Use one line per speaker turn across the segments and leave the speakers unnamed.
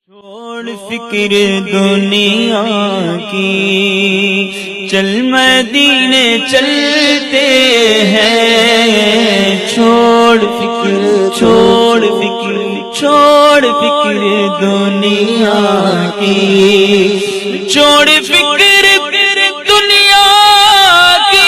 چھوڑ فکر دنیا کی، چل مدینے چلتے ہیں۔ چھوڑ فکر دنیا کی، چھوڑ فکر دنیا کی،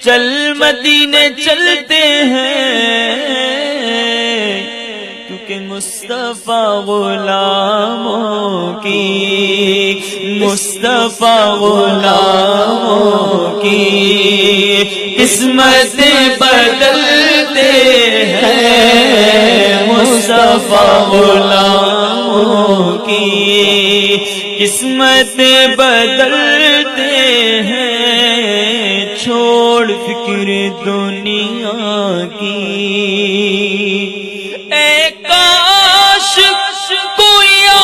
چل مدینے چلتے ہیں، کیونکہ مصطفیٰ غلاموں کی قسمتیں بدلتے ہیں۔ مصطفیٰ غلاموں کی قسمتیں بدلتے ہیں۔ چھوڑ فکر دنیا کی، اے کاش کوئی آ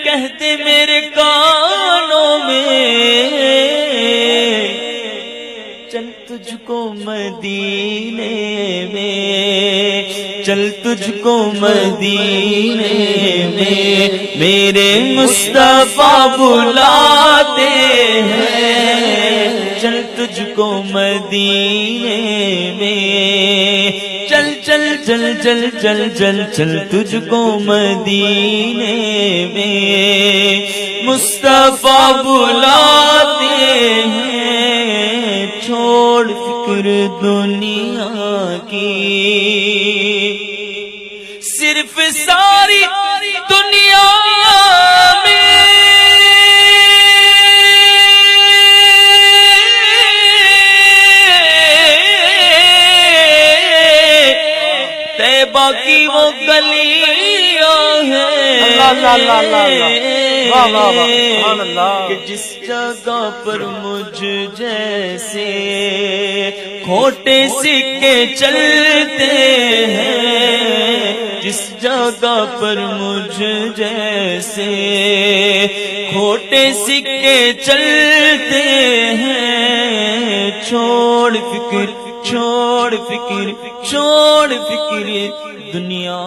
کہتے میرے کانوں میں، چل تجھ کو مدینے میں، چل تجھ کو مدینے میں میرے مصطفیٰ بلاتے ہیں۔ چل تجھ کو مدینے میں، چل تجھ کو مدینے میں مصطفیٰ بلاتے ہیں۔ چھوڑ فکر دنیا کی، صرف ساری دنیا میں طیبہ کی وہ گلیاں ہیں کہ جس جگہ پر مجھ جیسے کھوٹے سکے چلتے ہیں، جس جگہ پر مجھ جیسے کھوٹے سکے چلتے ہیں۔ چھوڑ فکر دنیا